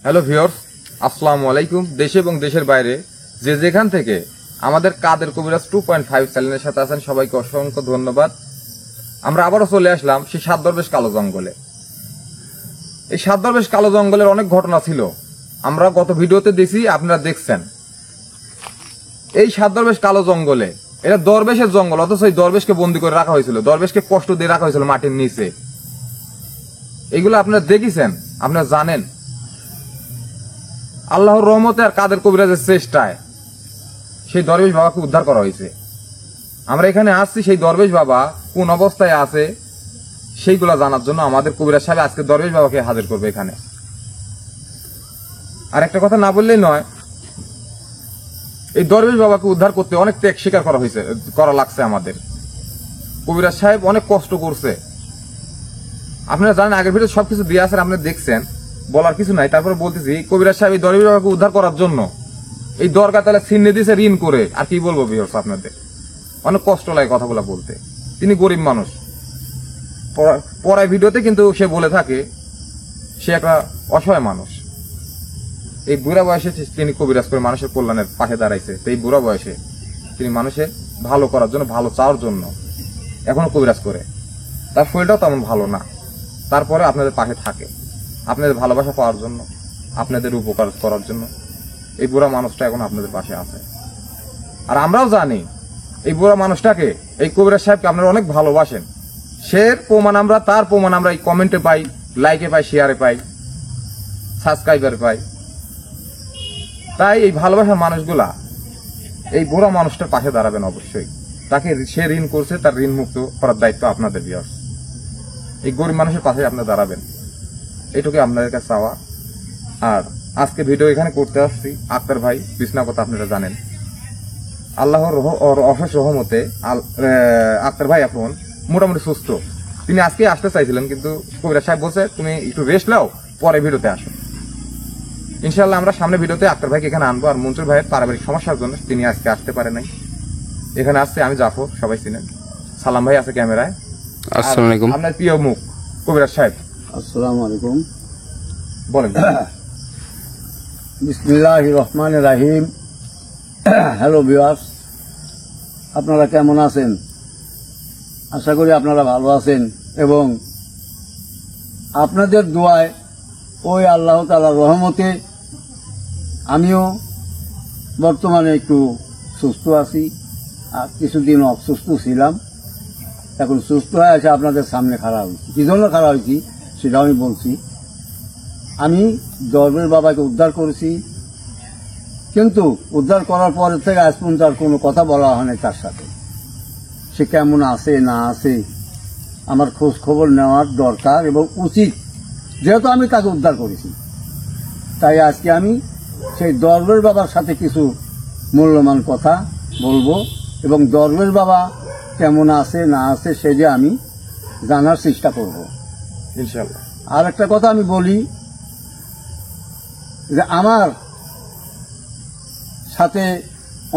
Hello viewers, আসসালামু আলাইকুম। দেশে এবং দেশের বাইরে যে যেখান থেকে আমাদের কাদের কবিরাজ 2.5 চ্যানেলের সাথে আছেন সবাইকে অসংখ্য ধন্যবাদ। আমরা আবারও চলে আসলাম সেই সাত দরবেশ কালো জঙ্গলে। এই সাত দরবেশ কালো জঙ্গলের অনেক ঘটনা ছিল, আমরা গত ভিডিওতে দেখি, আপনারা দেখছেন। এই সাত দরবেশ কালো জঙ্গলে, এটা দরবেশের জঙ্গল, অথচ এই দরবেশকে বন্দি করে রাখা হয়েছিল, দরবেশকে কষ্ট দিয়ে রাখা হয়েছিল মাটির নিচে। এগুলো আপনারা দেখেছেন, আপনারা জানেন। আল্লাহর রহমতে আর কাদের কবিরাজের চেষ্টায় সেই দরবেশ বাবাকে উদ্ধার করা হয়েছে। আমরা এখানে আসছি সেই দরবেশ বাবা কোন অবস্থায় আছে সেইগুলা জানার জন্য। আমাদের কবিরাজ সাহেব আজকে দরবেশ বাবাকে হাজির করবে এখানে। আর একটা কথা না বললেই নয়, এই দরবেশ বাবাকে উদ্ধার করতে অনেক ত্যাগ স্বীকার করা লাগছে আমাদের। কবিরাজ সাহেব অনেক কষ্ট করছে। আপনারা জানেন, আগের ভিডিও সবকিছু দিয়ে আছেন, আপনারা দেখছেন, বলার কিছু নাই। তারপরে বলতেছি, কবিরাজ সাহেব এই দরবেশ বাবাকে উদ্ধার করার জন্য এই দরগা তাহলে ছিন্নে দিয়েছে ঋণ করে। আর কি বলবো ভিউয়ার্স, আপনাদের অনেক কষ্ট লাগে কথাগুলো বলতে। তিনি গরিব মানুষ, পড়ায় ভিডিওতে কিন্তু সে বলে থাকে সে একটা অসহায় মানুষ। এই বুড়া বয়সে তিনি কবিরাজ করে মানুষের কল্যাণের পাশে দাঁড়াইছে। তো এই বুড়া বয়সে তিনি মানুষের ভালো করার জন্য, ভালো চাওয়ার জন্য এখনো কবিরাজ করে। তার শরীরটাও তেমন ভালো না, তারপরে আপনাদের পাশে থাকে, আপনাদের ভালোবাসা পাওয়ার জন্য, আপনাদের উপকার করার জন্য এই বুড়া মানুষটা এখন আপনাদের পাশে আছে। আর আমরাও জানি এই বুড়া মানুষটাকে, এই কবিরাজ সাহেবকে আপনারা অনেক ভালোবাসেন। তার প্রমাণ আমরা এই কমেন্টে পাই, লাইকে পাই, শেয়ারে পাই, সাবস্ক্রাইবারে পাই। তাই এই ভালোবাসার মানুষগুলা এই বুড়া মানুষটার পাশে দাঁড়াবেন অবশ্যই। তাকে সে ঋণ করছে, তার ঋণ মুক্ত করার দায়িত্ব আপনাদের। ভিউয়ার্স, এই গরিব মানুষের পাশে আপনারা দাঁড়াবেন, এটুকু আপনাদের কাছে চাওয়া। আর আজকে ভিডিও এখানে করতে আসছি, আক্তার ভাই বিছনা কথা আপনারা জানেন। আল্লাহর অশেষ রহমতে আক্তার ভাই এখন মোটামুটি সুস্থ। তিনি আজকে আসতে চাইছিলেন, কিন্তু কবিরাজ সাহেব বলছে তুমি একটু রেস্ট নাও, পরে ভিডিওতে আসো। ইনশাআল্লাহ আমরা সামনে ভিডিওতে আক্তার ভাইকে এখানে আনবো। আর মঞ্জুর ভাইয়ের পারিবারিক সমস্যার জন্য তিনি আজকে আসতে পারে নাই। এখানে আসছে আমি জাফর, সবাই চিনেন। সালাম ভাই আছে ক্যামেরায়। আসসালামু আলাইকুম। আপনার প্রিয় মুখ কবিরাজ সাহেব। আসসালামু আলাইকুম। বলেন। বিসমিল্লাহির রহমানির রহিম। হ্যালো ভিউয়ার্স, আপনারা কেমন আছেন? আশা করি আপনারা ভালো আছেন এবং আপনাদের দোয়ায় ওই আল্লাহ তাআলার রহমতে আমিও বর্তমানে একটু সুস্থ আছি। আর কিছুদিন অসুস্থ ছিলাম, এখন সুস্থ হয়ে আছে আপনাদের সামনে খাড়া হয়েছি। কি জন্য খাড়া হয়েছি সেটাও আমি বলছি। আমি দরবেশ বাবাকে উদ্ধার করেছি, কিন্তু উদ্ধার করার পর থেকে আজ পর্যন্ত আর কোনো কথা বলা হয়নি তার সাথে। সে কেমন আছে না আছে আমার খোঁজ খবর নেওয়ার দরকার এবং উচিত, যেহেতু আমি তাকে উদ্ধার করেছি। তাই আজকে আমি সেই দরবেশ বাবার সাথে কিছু মূল্যবান কথা বলবো এবং দরবেশ বাবা কেমন আছে না আছে সেটা আমি জানার চেষ্টা করব ইনশাআল্লাহ। আর একটা কথা আমি বলি যে আমার সাথে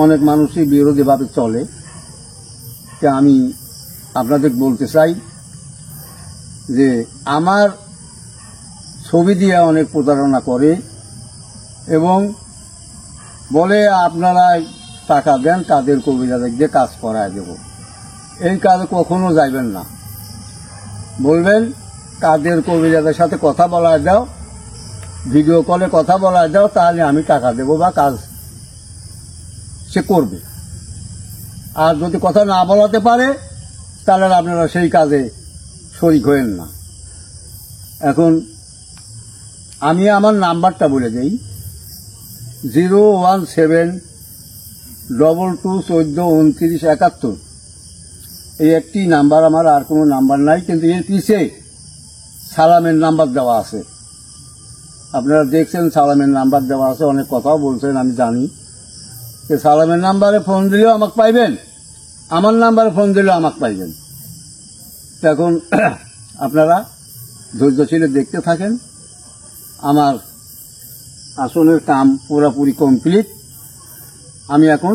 অনেক মানুষই বিরোধীভাবে চলে। আমি আপনাদের বলতে চাই যে আমার ছবি দিয়ে অনেক প্রতারণা করে এবং বলে আপনারা টাকা দেন, তাদের কবিরাজ দিয়ে কাজ করায় দেব। এই কাজে কখনো যাইবেন না। বলবেন কাদের কবিরাজের সাথে কথা বলা দাও, ভিডিও কলে কথা বলা দাও, তাহলে আমি টাকা দেব বা কাজ সে করবে। আর যদি কথা না বলাতে পারে তাহলে আপনারা সেই কাজে শরিক হয়েন না। এখন আমি আমার নাম্বারটা বলে দিই, 01722142971। এই একটি নাম্বার আমার, আর কোনো নাম্বার নাই, কিন্তু এর পিছে সালামের নাম্বার দেওয়া আছে। আপনারা দেখছেন সালামের নাম্বার দেওয়া আছে, অনেক কথাও বলছেন আমি জানি। সালামের নাম্বারে ফোন দিলেও আমাকে পাইবেন, আমার নাম্বারে ফোন দিলেও আমাকে পাইবেন। এখন আপনারা ধৈর্যশীলে দেখতে থাকেন। আমার আসনের কাম পুরোপুরি কমপ্লিট, আমি এখন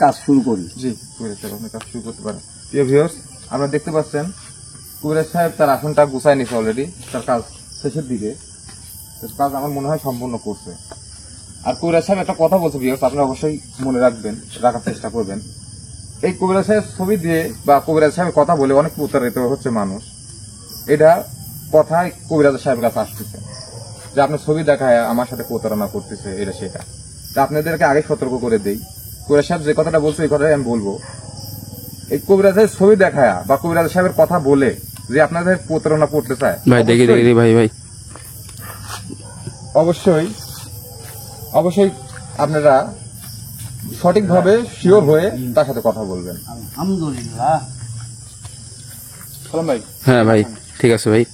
কাজ শুরু করি। জি, আপনি কাজ শুরু করতে পারেন। প্রিয় ভিউয়ার্স, আপনারা দেখতে পাচ্ছেন কবিরাজ সাহেব তার আসনটা গুছায় নিছে অলরেডি, তার কাজ শেষের দিকে। তো কাজ আমার মনে হয় সম্পূর্ণ করছে। আর কবিরাজ সাহেব একটা কথা বলছে ভিউয়ার্স, আপনি অবশ্যই মনে রাখবেন, রাখার চেষ্টা করবেন। এই কবিরাজ সাহেব ছবি দিয়ে বা কবিরাজ সাহেবের কথা বলে অনেক প্রতারিত হচ্ছে মানুষ। এটা কথায় কবিরাজ সাহেবের কাছে আসতেছে যে আপনার ছবি দেখায় আমার সাথে প্রতারণা করতেছে, এটা সেটা। তা আপনাদেরকে আগে সতর্ক করে দেই, কবিরাজ সাহেব যে কথাটা বলছে এই কথাটাই আমি বলবো। এই কবিরাজের ছবি দেখায় বা কবিরাজ সাহেবের কথা বলে যে আপনাদের প্রতারণা করতে চায়, ভাই দেখি ভাই অবশ্যই অবশ্যই আপনারা সঠিকভাবে শিওর হয়ে তার সাথে কথা বলবেন। আলহামদুলিল্লাহ। সালাম ভাই। হ্যাঁ ভাই, ঠিক আছে ভাই।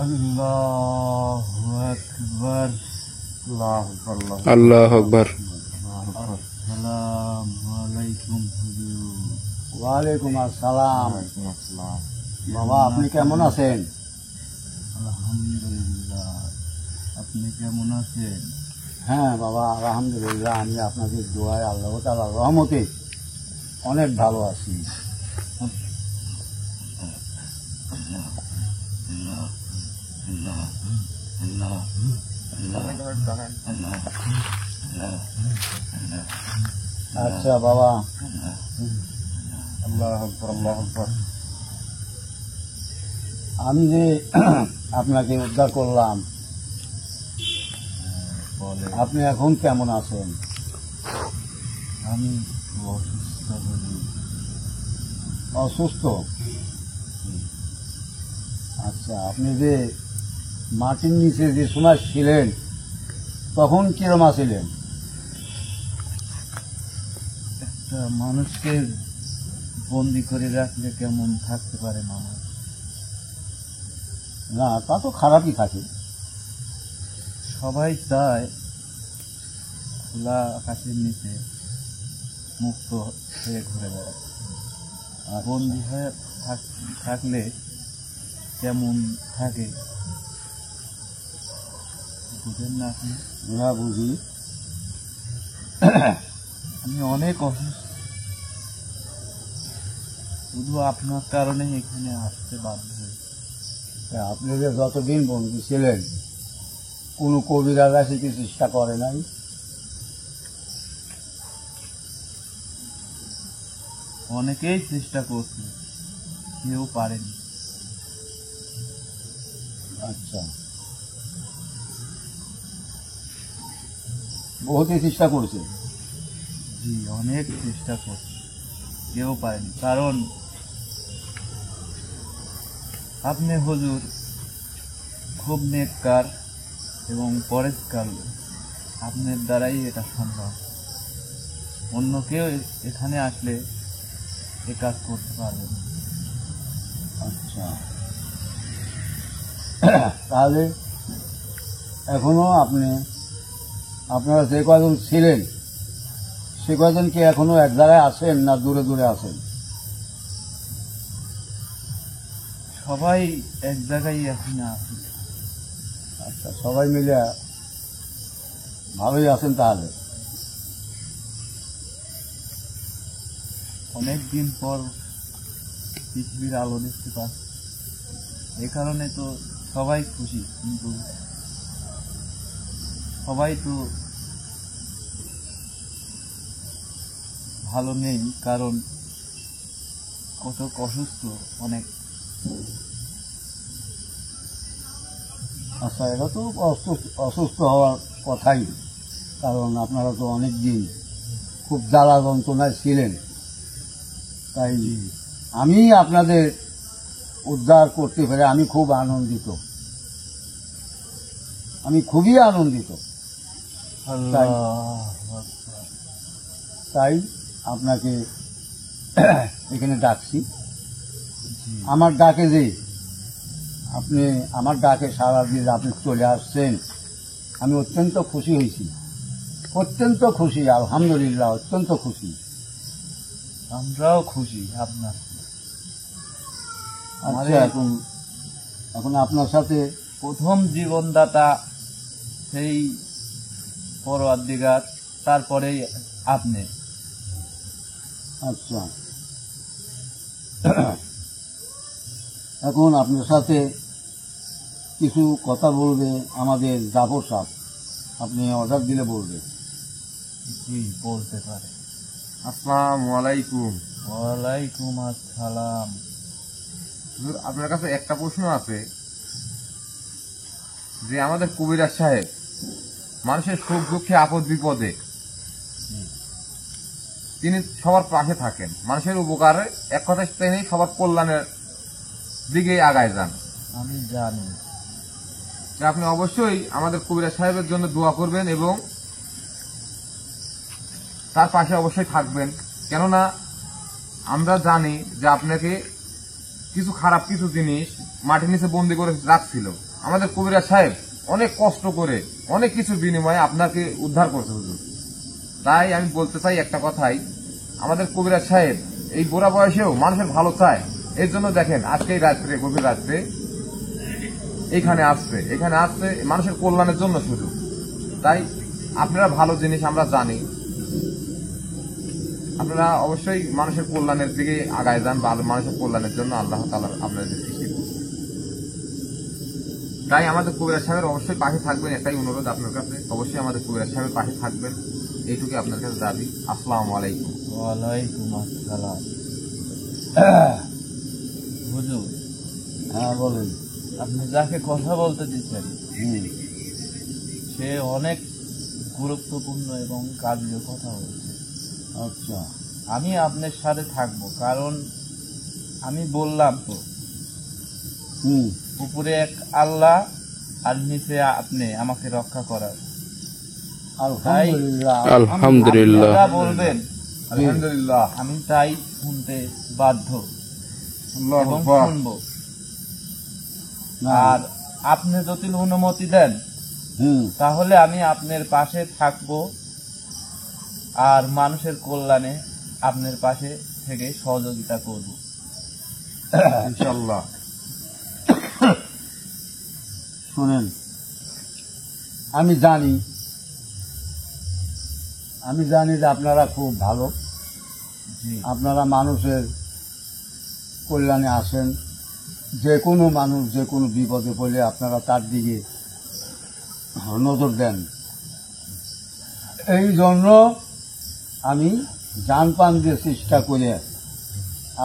আল্লাহু আকবার। আল্লাহ আকবার। আসসালামু আলাইকুম হুজুর। ওয়ালাইকুম আসসালাম। বাবা আপনি কেমন আছেন? আলহামদুলিল্লাহ। আপনি কেমন আছেন? হ্যাঁ বাবা আলহামদুলিল্লাহ, আমি আপনাদের দোয়ায় আল্লাহ তাআলার রহমতে অনেক ভালো আছি। আচ্ছা বাবা, আমি যে আপনাকে উদ্ধার করলাম, আপনি এখন কেমন আছেন? আমি অসুস্থ। অসুস্থ? আচ্ছা, আপনি যে মাটির নিচে যে সময় ছিলেন তখন কিরম আছিলেন? একটা মানুষকে বন্দি করে রাখলে কেমন থাকতে পারে মানুষ? না, তা তো খারাপই থাকে। সবাই চায় খোলা আকাশের নিচে মুক্ত হয়ে ঘুরে বেড়ায়। বন্দি হয়ে থাকলে কেমন থাকে বুঝেন না আপনি? না, বুঝি। আমি অনেক অসুস্থ, শুধু আপনার কারণেই এখানে আসতে বাধ্য হয়েছি। আপনি যে যতদিন বন্দী ছিলেন কোনো কবিরাজ আসে কি চেষ্টা করে নাই? অনেকেই চেষ্টা করছে, কেউ পারেনি। আচ্ছা, বহুতই চেষ্টা করছে? জি, অনেক চেষ্টা করছে, কেউ পারেনি। কারণ আপনি হুজুর খুব নেককার এবং পরেশকার, আপনার দ্বারাই এটা সম্ভব। অন্য কেউ এখানে আসলে এ কাজ করতে পারবে না। আচ্ছা, তাহলে এখনো আপনারা যে কয়জন ছিলেন সে কয়জন কি এখনো এক জায়গায় আছেন না দূরে দূরে আছেন? সবাই এক জায়গায় এখানে আছে। আচ্ছা, সবাই মিলে ভালোই আছেন তাহলে? অনেক দিন পর পৃথিবীর আলো দেখতে পাচ্ছি, এ কারণে তো সবাই খুশি। কিন্তু সবাই তো ভালো নেই, কারণ কত অসুস্থ অনেক। আচ্ছা, এটা তো অসুস্থ হওয়ার কথাই, কারণ আপনারা তো অনেক দিন খুব জ্বালা যন্ত্রণায় ছিলেন। তাই আমি আপনাদের উদ্ধার করতে পেরে আমি খুব আনন্দিত, আমি খুবই আনন্দিত। তাই আপনাকে এখানে ডাকছি। আমার ডাকে যে আপনি আমার ডাকে সাড়া দিয়ে আপনি চলে আসছেন, আমি অত্যন্ত খুশি হয়েছি, অত্যন্ত খুশি। আলহামদুলিল্লাহ, অত্যন্ত খুশি। আমরাও খুশি আপনার। আচ্ছা, এখন আপনার সাথে প্রথম জীবনদাতা সেই পরওয়ারদিগার, তারপরেই আপনি। আচ্ছা, এখন আপনার সাথে কিছু কথা বলবে আমাদের জাফর সাহেব, আপনি অর্ডার দিলে বলবে। জি, বলতে পারে। আসসালামু আলাইকুম। ওয়ালাইকুম আসসালাম। হুজুর, আপনার কাছে একটা প্রশ্ন আছে যে আমাদের কবিরাজ সাহেব মানুষের সুখ দুঃখে আপদ বিপদে তিনি সবার পাশে থাকেন, মানুষের উপকারে, এক কথায় তিনি সবার কল্যাণের দিকে আগায় যান। আমি জানি। আপনি অবশ্যই আমাদের কবিরাজ সাহেবের জন্য দোয়া করবেন এবং তার পাশে অবশ্যই থাকবেন, কেননা আমরা জানি যে আপনাকে কিছু খারাপ কিছু জিনিস মাটির নিচে বন্দি করে রাখছিল। আমাদের কবিরাজ সাহেব অনেক কষ্ট করে অনেক কিছুর বিনিময়ে আপনাকে উদ্ধার করছে হুজুর। তাই আমি বলতে চাই একটা কথাই, আমাদের কবিরাজ সাহেব এই বুড়া বয়সেও মানুষের ভালো চায়। এই জন্য দেখেন আজকে এই রাত্রে, গভীর রাত্রে এখানে আসছে মানুষের কল্যাণের জন্য শুধু। তাই আপনারা ভালো জিনিস আমরা জানি, আপনারা অবশ্যই মানুষের কল্যাণের দিকে আগায় যান, বা মানুষের কল্যাণের জন্য আল্লাহ তাআলা আপনাদের সৃষ্টি করছে। তাই আমাদের কবিরাজ সাহেবের অবশ্যই পাশে থাকবেন, একটাই অনুরোধ আপনার কাছে, অবশ্যই আমাদের কবিরাজ সাহেবের পাশে থাকবেন, এইটুকু আপনার কাছে দাবি। আসসালামু আলাইকুম। ওয়ালাইকুম আসসালাম। হুজুর, হ্যাঁ বলেন। আপনি যাকে কথা বলতে দিচ্ছেন হুম, সে অনেক গুরুত্বপূর্ণ এবং কাজীয় কথা বলছে। আচ্ছা। আমি আপনার সাথে থাকবো, কারণ আমি বললাম তো হুম, উপরে এক আল্লাহ আর নিচে আপনি আমাকে রক্ষা করার। আলহামদুলিল্লাহ। আলহামদুলিল্লাহ। যা বলবেন আলহামদুলিল্লাহ। আমি তাই শুনতে বাধ্য আল্লাহু এবং আকবার। শুনবো। না, আর আপনি যদি অনুমতি দেন হুম, তাহলে আমি আপনার পাশে থাকব আর মানুষের কল্যাণে আপনার পাশে থেকে সহযোগিতা করব। ইনশাআল্লাহ। শোনেন, আমি জানি যে আপনারা খুব ভালো, জি আপনারা মানুষের কল্যাণে আসেন। যে কোনো মানুষ যে কোনো বিপদে পড়লে আপনারা তার দিকে নজর দেন। এই জন্য আমি জান প্রাণ দিয়ে চেষ্টা করে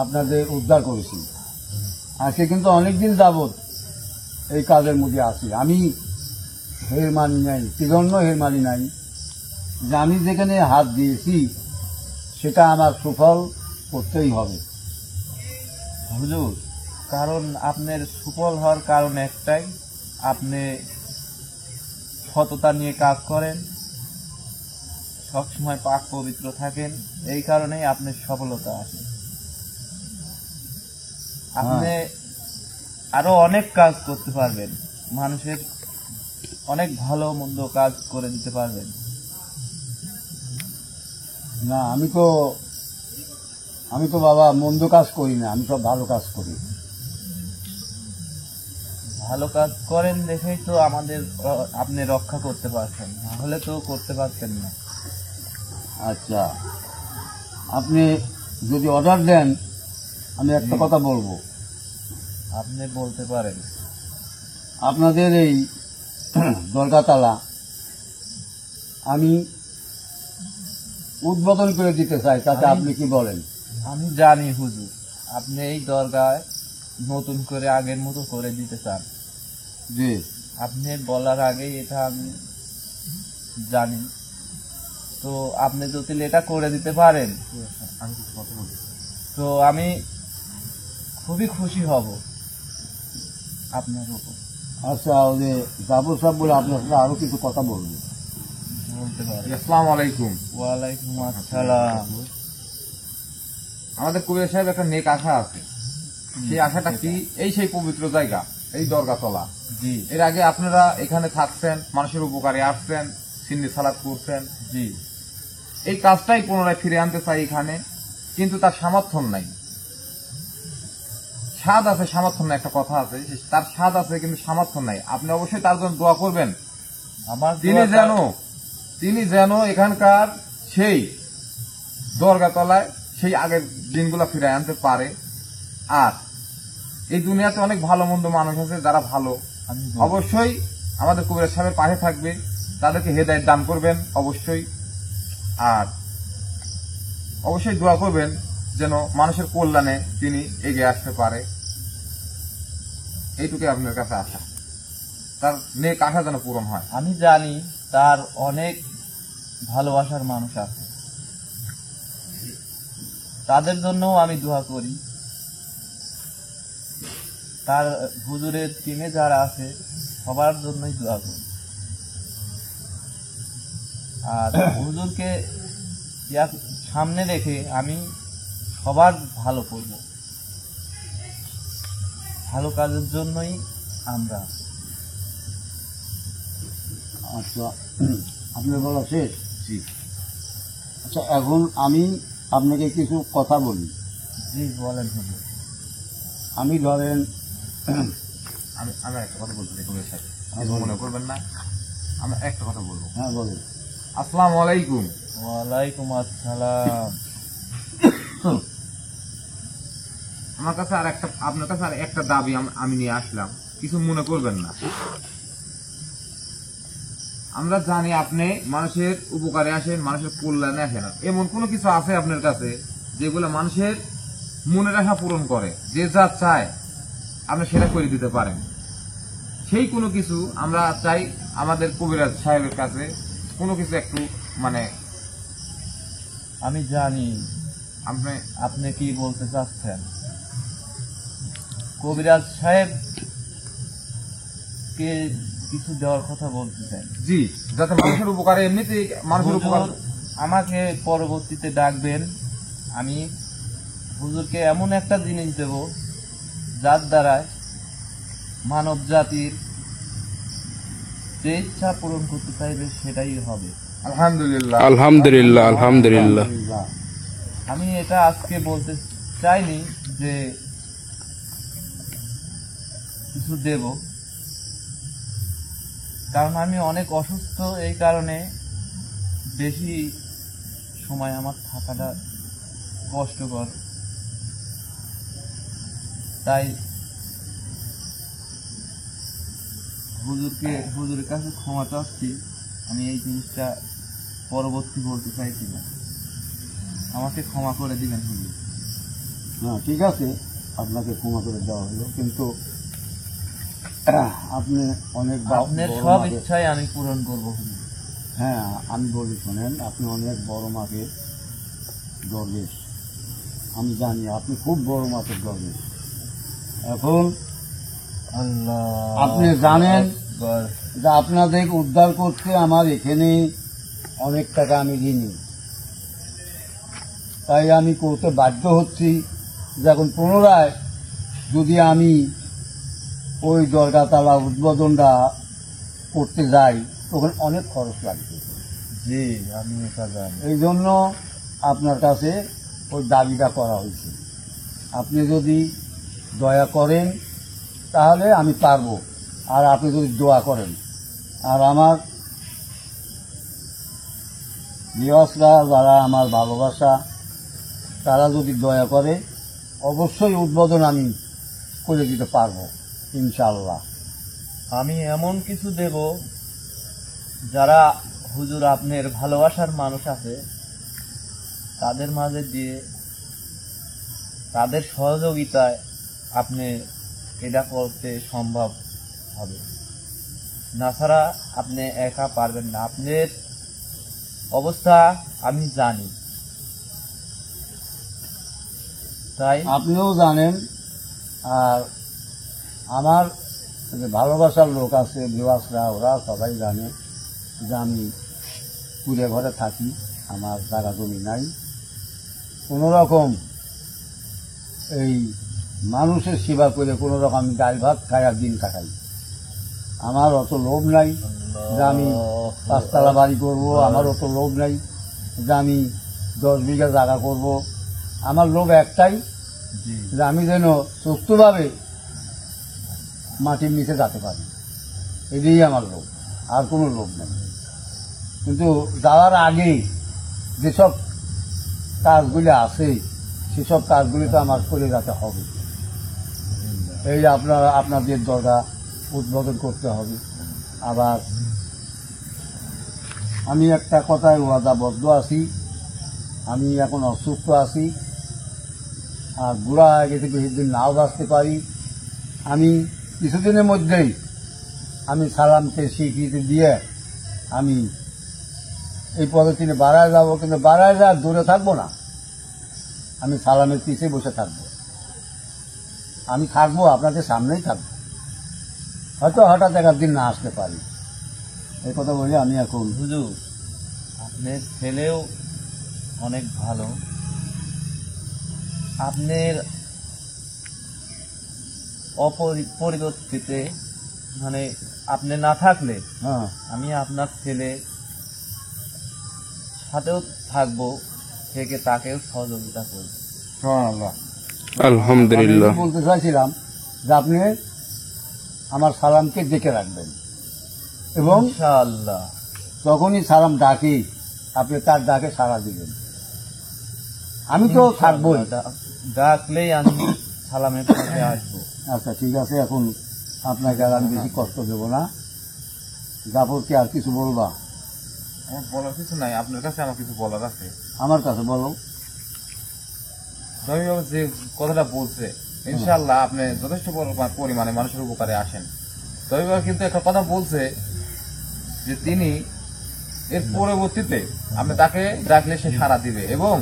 আপনাদের উদ্ধার করেছি। আজকে কিন্তু অনেকদিন যাবৎ এই কাজের মধ্যে আছি। আমি হের মানি নাই। কি জন্য হের মানি নাই? যে আমি যেখানে হাত দিয়েছি সেটা আমার সুফল করতেই হবে। হুজুর, কারণ আপনার সুফল হওয়ার কারণ একটাই, আপনি সততা নিয়ে কাজ করেন, সবসময় পাক পবিত্র থাকেন, এই কারণেই আপনার সফলতা আসে। আপনি আরো অনেক কাজ করতে পারবেন, মানুষের অনেক ভালো মন্দ কাজ করে দিতে পারবেন। না, আমি তো বাবা মন্দ কাজ করি না, আমি সব ভালো কাজ করি। ভালো কাজ করেন দেখেই তো আমাদের আপনি রক্ষা করতে পারছেন, নাহলে তো করতে পারতেন না। আচ্ছা, আপনি যদি অর্ডার দেন আমি একটা কথা বলবো। আপনি বলতে পারেন। আপনাদের এই দরগাতলা আমি উদ্বোধন করে দিতে চাই, তাতে আপনি কি বলেন? আমি জানি হুজুর, আপনি এই দরগায় নতুন করে আগের মতো করে দিতে চান। জি, আপনি বলার আগেই এটা আমি জানি। তো আপনি যদি এটা করে দিতে পারেন আমি কিছু কথা বলছি। তো আমি খুবই খুশি হব আপনার উপর। আচ্ছা, ওই যে জাবর সাহেব বলে আপনার সাথে আরো কিছু কথা বলবো। বলতে পারেন। আসসালামু আলাইকুম। ওয়ালাইকুম আসসালাম। আমাদের কবির সাহেব একটা নেক আশা আছে। সেই আশাটা কি? এই সেই পবিত্র জায়গা, এই দরগাতলা। জি এর আগে আপনারা এখানে থাকছেন, মানুষের উপকারে আসছেন, সিন্নি সালাদ করছেন। জি এই কাজটাই পুনরায় ফিরে আনতে চাই এখানে, কিন্তু তার সামর্থ্য নাই। স্বাদ আছে, সামর্থ্য নাই, একটা কথা আছে, তার স্বাদ আছে কিন্তু সামর্থ্য নাই। আপনি অবশ্যই তার জন্য দোয়া করবেন, আমার তিনি যেন এখানকার সেই দরগাতলায় সেই আগের দিনগুলো ফিরে আনতে পারে। আর এই দুনিয়াতে অনেক ভালো মন্দ মানুষ আছে যারা ভালো, আমি অবশ্যই আমাদের কবির সাহেবের পাশে থাকবে, তাদেরকে হেদায়েত দান করবেন অবশ্যই। আর অবশ্যই দোয়া করবেন যেন মানুষের কল্যাণে তিনি এগিয়ে আসতে পারে। এইটুকুই আপনার কাছে আশা, তার নেক আশা যেন পূরণ হয়। আমি জানি তার অনেক ভালোবাসার মানুষ আছে, তাদের জন্যও আমি দোয়া করি। তার হুজুরের টিমে যারা আছে সবার জন্যই দোয়া করি। আর হুজুরকে সামনে রেখে আমি সবার ভালো করব, ভালো কাজের জন্যই আমরা। আচ্ছা, আপনার বলা শেষ? জি আচ্ছা, এখন আমি আপনাকে কিছু কথা বলি। জি বলেন হুজুর। আমি ধরেন আমি আমি একটা কথা বলতে চাই কবির সাহেব, হ্যাঁ, কিছু বলুন। মনে করবেন না, আমি একটা কথা বলবো। হ্যাঁ বলেন। আসসালামু আলাইকুম। ওয়ালাইকুম আসসালাম। আমার কাছে আর একটা, আপনার কাছে আর একটা দাবি আমি নিয়ে আসলাম, কিছু মনে করবেন না। আমরা জানি আপনি মানুষের উপকারে আসেন, মানুষের কল্যাণে আসেন। এমন কোনো কিছু আছে আপনার কাছে যেগুলো মানুষের মনের আশা পূরণ করে, যে যা চায় আপনি সেটা করে দিতে পারেন। সেই কোনো কিছু আমরা চাই আমাদের কবিরাজ সাহেবের কাছে, কোনো কিছু একটু মানে আমি জানি আপনি আপনি কি বলতে চাচ্ছেন। কবিরাজ সাহেব কে কিছু দেওয়ার কথা বলতেছেন। জি, যাতে মানুষের উপকারে, এমনিতেই মানুষের উপকার। হুজুর আমাকে পরবর্তীতে ডাকবেন, আমি হুজুরকে এমন একটা জিনিস দেব যার দ্বারায় মানব জাতির যে ইচ্ছা পূরণ করতে চাইবে সেটাই হবে। আলহামদুলিল্লাহ। আলহামদুলিল্লাহ, আলহামদুলিল্লাহ। আমি এটা আজকে বলতে চাইনি যে কিছু দেব, কারণ আমি অনেক অসুস্থ, এই কারণে বেশি সময় আমার থাকাটা কষ্টকর। তাই হুজুরের কাছে ক্ষমা চাচ্ছি, আমি এই জিনিসটা পরবর্তী বলতে চাইছি না, আমাকে ক্ষমা করে দিবেন হুজুর। হ্যাঁ ঠিক আছে, আপনাকে ক্ষমা করে দেওয়া হলো, কিন্তু আপনি অনেক আপনার বড় সব মাপের- ইচ্ছাই আমি পূরণ করবো হুজুর। হ্যাঁ আমি বলি শোনেন, আপনি অনেক বড় মাপের দরবেশ, আমি জানি আপনি খুব বড় মাপের দরবেশ। এখন আল্লাহ আপনি জানেন আকবার। যে আপনাদের উদ্ধার করতে আমার এখানে অনেক টাকা আমি ঋণী, তাই আমি করতে বাধ্য হচ্ছি যে এখন পুনরায় যদি আমি ওই দরগাতলা উদ্বোধনটা করতে যাই তখন অনেক খরচ লাগবে। জি আমি এটা জানি। এই জন্য আপনার কাছে ওই দাবিটা করা হয়েছে। আপনি যদি দয়া করেন তাহলে আমি পারবো, আর আপনি যদি দোয়া করেন, আর আমার ভিউয়ার্সরা যারা আমার ভালোবাসা তারা যদি দয়া করে অবশ্যই উদ্বোধন আমি করে দিতে পারবো ইনশাআল্লাহ। আমি এমন কিছু দেব যারা হুজুর আপনার ভালোবাসার মানুষ আছে তাদের মাঝে দিয়ে, তাদের সহযোগিতায় আপনি এটা করতে সম্ভব হবে, না ছাড়া আপনি একা পারবেন না। আপনার অবস্থা আমি জানি, তাই আপনিও জানেন, আর আমার যে ভালোবাসার লোক আছে ভিউয়ার্সরা ওরা সবাই জানে যে আমি কুড়ে ঘরে থাকি, আমার জায়গা জমি নাই, কোনো রকম এই মানুষের সেবা করে কোনো রকম আমি ডাল ভাত খাই আর দিন কাটাই। আমার অত লোভ নাই যে আমি 5 তলা বাড়ি করবো, আমার অত লোভ নাই যে আমি 10 বিঘা জায়গা করব। আমার লোভ একটাই জি যে আমি যেন সুস্থভাবে মাটির নিচে যেতে পারি, এটাই আমার লোভ, আর কোনো লোভ নেই। কিন্তু যাওয়ার আগে যেসব কাজগুলি আছে সেসব কাজগুলি তো আমার করে যেতে হবে। এই আপনাদের দরগা উদ্বোধন করতে হবে। আবার আমি একটা কথায় ওয়াদাবদ্ধ আছি, আমি এখন অসুস্থ আছি, আর বুড়া হয়ে গেছে, বেশি দিন নাও বাঁচতে পারি। আমি কিছুদিনের মধ্যেই আমি সালামকে স্বীকৃতি দিয়ে আমি এই পদচিহ্নে বাড়ায় যাব, কিন্তু বাড়ায় যা দূরে থাকবো না, আমি সালামের পিছিয়ে বসে থাকবো। আমি থাকবো আপনাদের সামনেই থাকবো, হয়তো হঠাৎ একদিন না আসতে পারি। এই কথা বলে আমি এখন হুজুর আপনার ছেলেও অনেক ভালো, আপনার পরিবর্তিতে মানে আপনি না থাকলে হ্যাঁ আমি আপনার ছেলে সাথেও থাকবো, থেকে তাকেও সহযোগিতা করবো। সুবহানাল্লাহ। আলহামদুলিল্লাহ। আমি বলতে চাইছিলাম যে আপনি আমার সালামকে ডেকে রাখবেন এবং ইনশাআল্লাহ। যখনই সালাম ডাকি আপনি তার ডাকে সাড়া দিবেন। আমি তো থাকবোই। ডাকলেই আমি সালামের পথে আসবো। আচ্ছা ঠিক আছে, এখন আপনাকে আর আমি বেশি কষ্ট দেব না। জাফরকে আর কিছু বলবা? আমার বলার কিছু নাই, আপনার কাছে আমার কিছু বলার আছে। আমার কাছে বলো। জমি বাবা যে কথাটা বলছে, ইনশাআল্লাহ আপনি যথেষ্ট পরিমাণে মানুষের উপকারে আসেন। জমি বাবা কিন্তু একটা কথা বলছে যে তিনি এর পরবর্তীতে আপনি তাকে ডাকলে সে সাড়া দিবে এবং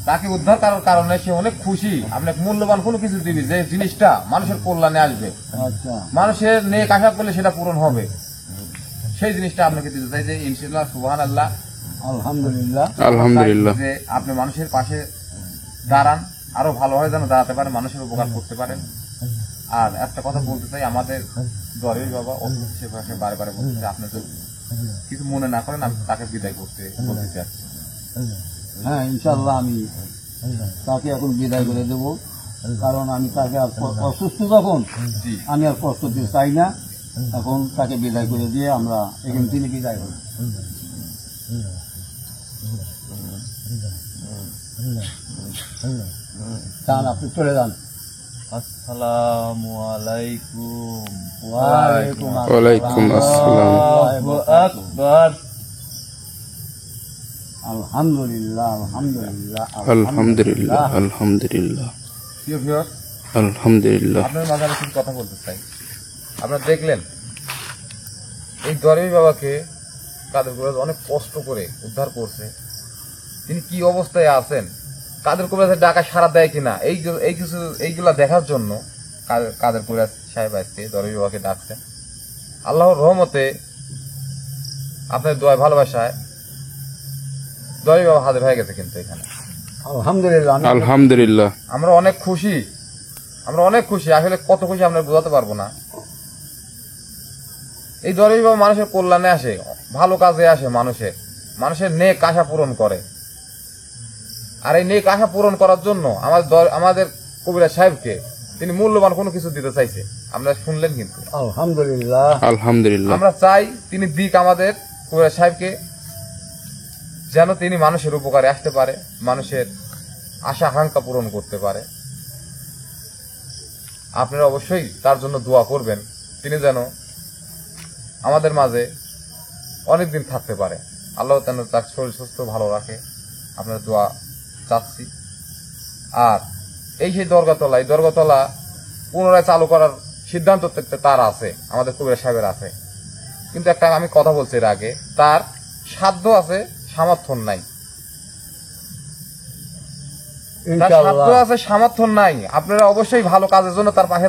তাকে উদ্ধার করার কারণে সে অনেক খুশি, আপনাকে মূল্যবান কোনো কিছু দিবে যে জিনিসটা মানুষের কল্যাণে আসবে, আচ্ছা মানুষের নেক আশা করলে সেটা পূরণ হবে, সেই জিনিসটা আপনাকে দিতে চাই। যে ইনশাআল্লাহ, সুবহানাল্লাহ, আলহামদুলিল্লাহ। আলহামদুলিল্লাহ। যে আপনি মানুষের পাশে দাঁড়ান, আরো ভালোভাবে যেন দাঁড়াতে পারেন, মানুষের উপকার করতে পারেন। আর একটা কথা বলতে চাই, আমাদের দরের বাবা সে বারে বারে বলতে আপনি যদি কিছু মনে না করেন, আমি তাকে বিদায় করতে বলতে চাচ্ছি। হ্যাঁ ইনশাআল্লাহ আমি তাকে এখন বিদায় করে দেব, কারণ আমি তাকে আর অসুস্থ যখন জি, আমি আর কষ্ট দিতে চাই না। এখন তাকে বিদায় করে দিয়ে আমরা এখান থেকে বিদায় হই। যান, আপনি চলে যান। আসসালামু আলাইকুম। ওয়ালাইকুম ওয়ালাইকুম আসসালাম। আল্লাহু আকবার। আলহামদুলিল্লাহ আলহামদুলিল্লাহ আলহামদুলিল্লাহ। আলহামদুলিল্লাহ। প্রিয় ভিউয়ার্স, আলহামদুলিল্লাহ। আপনার মাঝে আমি কিছু কথা বলতে চাই। আপনারা দেখলেন এই দরবেশ বাবাকে কাদের কবিরাজ অনেক কষ্ট করে উদ্ধার করছে। তিনি কি অবস্থায় আছেন, কাদের কবিরাজের ডাকা সাড়া দেয় কিনা, এইগুলা দেখার জন্য কাদের কবিরাজ সাহেব আজকে দরবেশ বাবাকে ডাকছেন। আল্লাহর রহমতে আপনার দোয়া ভালোবাসায় দরবেশ বাবা হাজির হয়ে গেছে কিন্তু এখানে। আলহামদুলিল্লাহ। আলহামদুলিল্লাহ। আমরা অনেক খুশি, আসলে কত খুশি আমরা বোঝাতে পারবো না। এই দরবেশ বাবা মানুষের কল্যাণে আসে, ভালো কাজে আসে, মানুষের নেক আশা পূরণ করে। আর এই নেক আশা পূরণ করার জন্য আমাদের কবিরাজ সাহেবকে তিনি মূল্যবান কোনো কিছু দিতে চাইছে, আমরা শুনলেন কিন্তু। আলহামদুলিল্লাহ। আলহামদুলিল্লাহ। আমরা চাই তিনি দিক আমাদের কবিরাজ সাহেবকে, যেন তিনি মানুষের উপকারে আসতে পারে, মানুষের আশা আকাঙ্ক্ষা পূরণ করতে পারে। আপনারা অবশ্যই তার জন্য দোয়া করবেন, তিনি যেন আমাদের মাঝে অনেকদিন থাকতে পারে। আল্লাহ যেন তার শরীর সুস্থ ভালো রাখে, আপনার দোয়া চাচ্ছি। আর এই সেই দরগাতলা, এই দরগাতলা পুনরায় চালু করার সিদ্ধান্ত তার আছে, আমাদের কবিরাজ সাহেবের আছে। কিন্তু একটা আমি কথা বলছি এর আগে, তার সাধ্য আছে, সামর্থ্য নাই। তার সাধ্য ইনশাআল্লাহ আছে, সামর্থ্য নাই। আপনারা অবশ্যই ভালো কাজের জন্য তার পাশে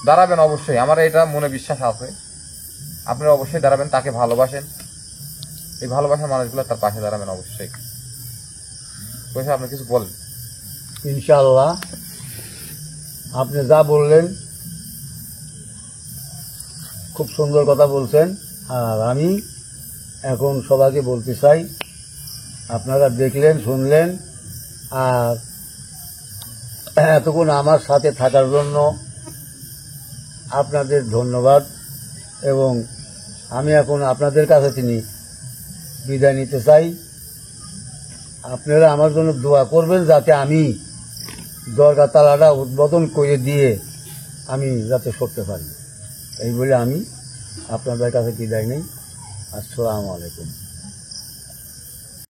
দাঁড়াবেন অবশ্যই, আমার এটা মনে বিশ্বাস আছে। আপনারা অবশ্যই দাঁড়াবেন, তাকে ভালোবাসেন, এই ভালোবাসার মানুষগুলো তার পাশে দাঁড়াবেন অবশ্যই। আপনি কিছু বলেন। ইনশাআল্লাহ আপনি যা বললেন খুব সুন্দর কথা বলছেন। আর আমি এখন সবাইকে বলতে চাই, আপনারা দেখলেন, শুনলেন, আর এতক্ষণ আমার সাথে থাকার জন্য আপনাদের ধন্যবাদ। এবং আমি এখন আপনাদের কাছে তিনি বিদায় নিতে চাই। আপনারা আমার জন্য দোয়া করবেন যাতে আমি দরগা তালাটা উদ্বোধন করে দিয়ে আমি যাতে সরতে পারি, এই বলে আমি আপনাদের কাছে বিদায় নেই। আসসালামু আলাইকুম।